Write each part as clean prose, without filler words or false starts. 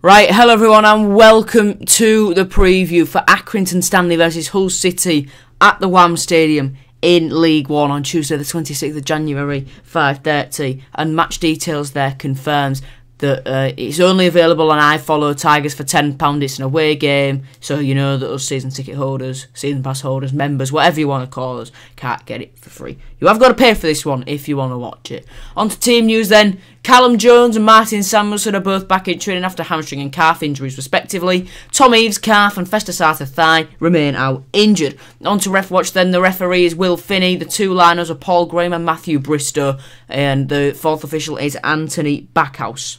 Right, hello everyone and welcome to the preview for Accrington Stanley versus Hull City at the Wham Stadium in League One on Tuesday the 26th of January, 5:30. And match details there confirms that it's only available on iFollow Tigers for £10. It's an away game, so you know that us season ticket holders, season pass holders, members, whatever you want to call us, can't get it for free. You have got to pay for this one if you want to watch it. On to team news then. Callum Jones and Martin Samuelson are both back in training after hamstring and calf injuries respectively. Tom Eves' calf and Festa Sarter thigh remain out injured. On to Ref Watch then. The referee is Will Finney. The two liners are Paul Graham and Matthew Bristow. And the fourth official is Anthony Backhouse.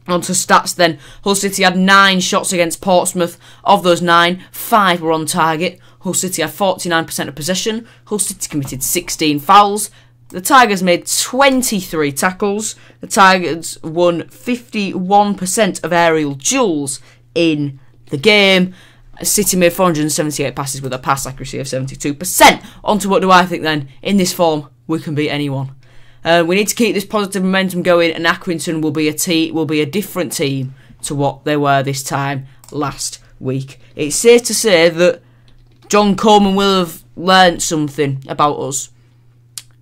On to stats then. Hull City had 9 shots against Portsmouth. Of those 9, 5 were on target. Hull City had 49% of possession. Hull City committed 16 fouls. The Tigers made 23 tackles. The Tigers won 51% of aerial duels in the game. City made 478 passes with a pass accuracy of 72%. On to what do I think then? In this form, we can beat anyone. We need to keep this positive momentum going, and Accrington will be a different team to what they were this time last week. It's safe to say that John Coleman will have learnt something about us,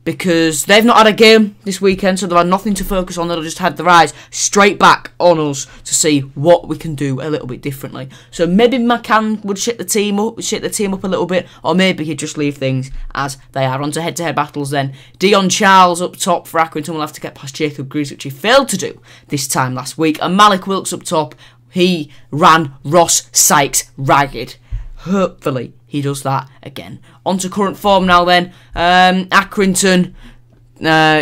because they've not had a game this weekend, so they've had nothing to focus on. They've just had their eyes straight back on us to see what we can do a little bit differently. So maybe McCann would shake the team up a little bit, or maybe he'd just leave things as they are. On to head-to-head battles then. Dion Charles up top for Accrington will have to get past Jacob Greaves, which he failed to do this time last week. And Malik Wilkes up top, he ran Ross Sykes ragged. Hopefully he does that again. On to current form now then. Accrington,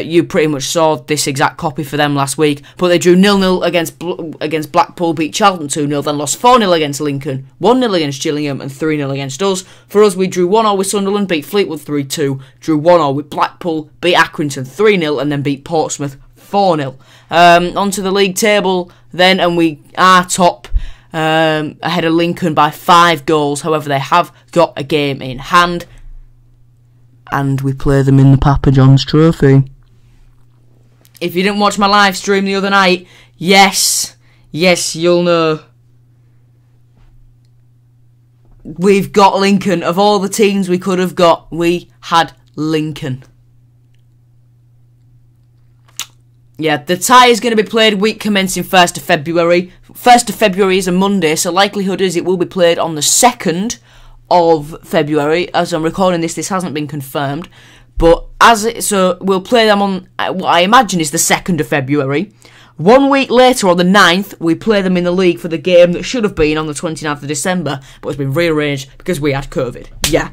you pretty much saw this exact copy for them last week, but they drew 0-0 against Blackpool, beat Charlton 2-0, then lost 4-0 against Lincoln, 1-0 against Gillingham and 3-0 against us. For us, we drew 1-0 with Sunderland, beat Fleetwood 3-2, drew 1-0 with Blackpool, beat Accrington 3-0 and then beat Portsmouth 4-0. On to the league table then, and we are top. Ahead of Lincoln by 5 goals. However, they have got a game in hand, and we play them in the Papa John's Trophy. If you didn't watch my live stream the other night, yes, you'll know. We've got Lincoln. Of all the teams we could have got, we had Lincoln. Yeah, the tie is going to be played week commencing 1st of February. 1st of February is a Monday, so likelihood is it will be played on the 2nd of February. As I'm recording this hasn't been confirmed. But so we'll play them on what I imagine is the 2nd of February. 1 week later, on the 9th, we play them in the league for the game that should have been on the 29th of December, but it's been rearranged because we had COVID. Yeah.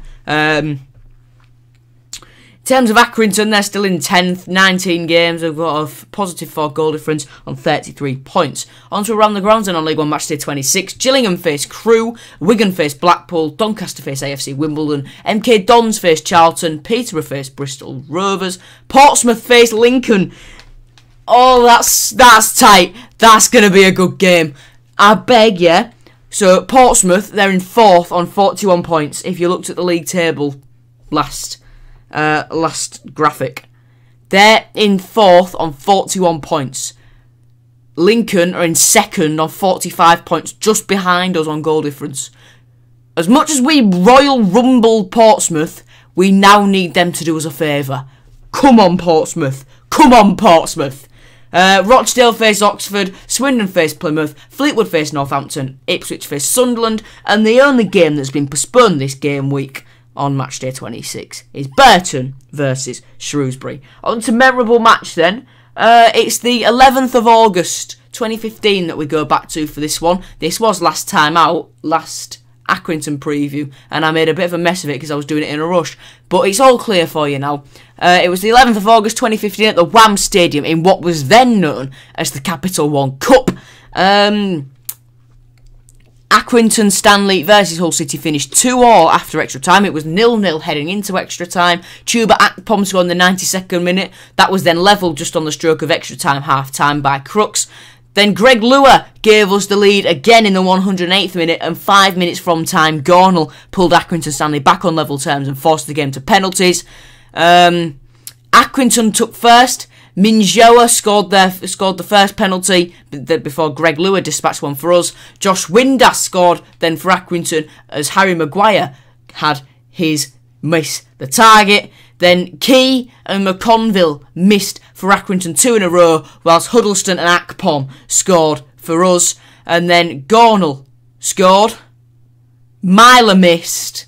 In terms of Accrington, they're still in 10th, 19 games. They've got a positive 4 goal difference on 33 points. On to around the grounds and on League One Matchday 26. Gillingham face Crewe, Wigan face Blackpool, Doncaster face AFC Wimbledon, MK Dons face Charlton, Peterborough face Bristol Rovers, Portsmouth face Lincoln. Oh, that's tight. That's going to be a good game. I beg you. So Portsmouth, they're in 4th on 41 points. If you looked at the league table last graphic, they're in 4th on 41 points. Lincoln are in 2nd on 45 points, just behind us on goal difference. As much as we Royal Rumble Portsmouth, we now need them to do us a favour. Come on, Portsmouth. Come on, Portsmouth. Rochdale face Oxford, Swindon face Plymouth, Fleetwood face Northampton, Ipswich face Sunderland, and the only game that's been postponed this game week on Matchday 26 is Burton versus Shrewsbury. On to memorable match then. It's the 11th of August 2015 that we go back to for this one. This was last time out, last Accrington preview, and I made a bit of a mess of it because I was doing it in a rush. But it's all clear for you now. It was the 11th of August 2015 at the Wham Stadium in what was then known as the Capital One Cup. Accrington Stanley versus Hull City finished 2-2 after extra time. It was 0-0 heading into extra time. Chuba Akpom scored in the 92nd minute. That was then levelled just on the stroke of extra time, half-time by Crooks. Then Greg Lua gave us the lead again in the 108th minute, and 5 minutes from time, Gornell pulled Accrington Stanley back on level terms and forced the game to penalties. Accrington took first, Minjoa scored the first penalty before Greg Lewis dispatched one for us. Josh Windass scored then for Accrington as Harry Maguire had his miss the target. Then Key and McConville missed for Accrington 2 in a row, whilst Huddleston and Akpom scored for us. And then Gornell scored. Myler missed.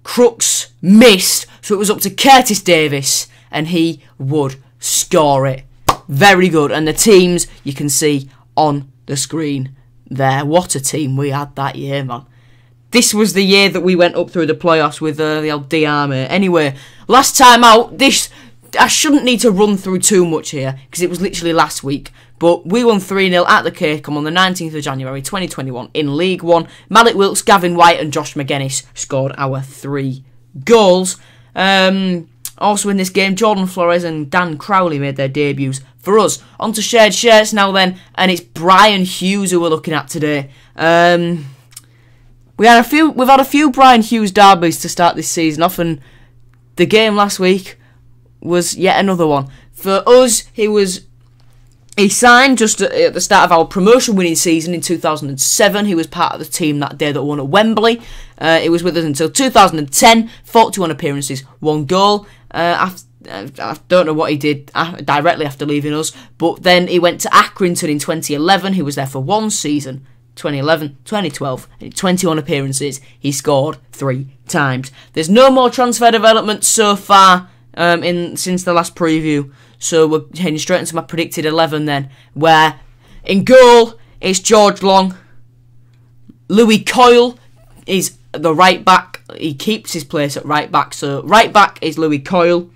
Crooks missed. So it was up to Curtis Davis, and he would score it. Very good. And the teams you can see on the screen there. What a team we had that year, man. This was the year that we went up through the playoffs with the old DR, mate. Anyway, last time out, I shouldn't need to run through too much here, because it was literally last week. But we won 3-0 at the Caircombe on the 19th of January 2021 in League 1. Malik Wilkes, Gavin White and Josh McGuinness scored our 3 goals. Also in this game, Jordan Flores and Dan Crowley made their debuts for us. On to shared shirts now then, and it's Brian Hughes who we're looking at today. We've had a few Brian Hughes derbies to start this season off, and the game last week was yet another one. For us, he signed just at the start of our promotion-winning season in 2007. He was part of the team that day that won at Wembley. He was with us until 2010, 41 appearances, 1 goal. I don't know what he did directly after leaving us, but then he went to Accrington in 2011. He was there for 1 season. 2011, 2012, 21 appearances. He scored 3 times. There's no more transfer development so far since the last preview. So we're heading straight into my predicted 11 then, where in goal it's George Long. Louis Coyle is the right back. He keeps his place at right back. So right back is Louis Coyle.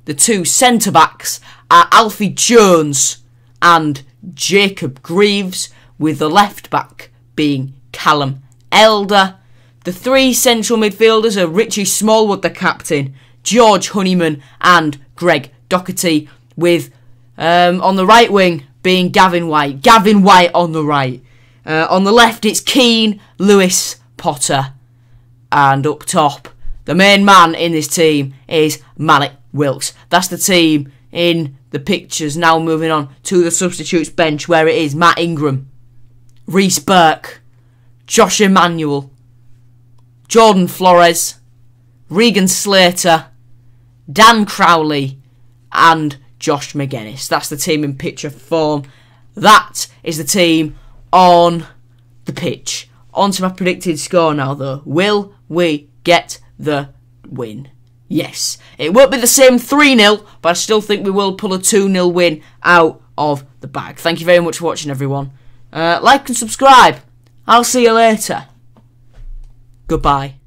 The 2 centre backs are Alfie Jones and Jacob Greaves, with the left back being Callum Elder. The 3 central midfielders are Richie Smallwood, the captain, George Honeyman and Greg Doherty, with on the right wing being Gavin White. Gavin White on the right. On the left it's Keane, Lewis, Potter. And up top, the main man in this team is Malik Wilkes. That's the team in the pictures. Now moving on to the substitutes bench, where it is Matt Ingram, Reece Burke, Josh Emmanuel, Jordan Flores, Regan Slater, Dan Crowley and Josh McGuinness. That's the team in picture form. That is the team on the pitch. On to my predicted score now though. Will we get the win? Yes. It won't be the same 3-0, but I still think we will pull a 2-0 win out of the bag. Thank you very much for watching, everyone. Like and subscribe. I'll see you later. Goodbye.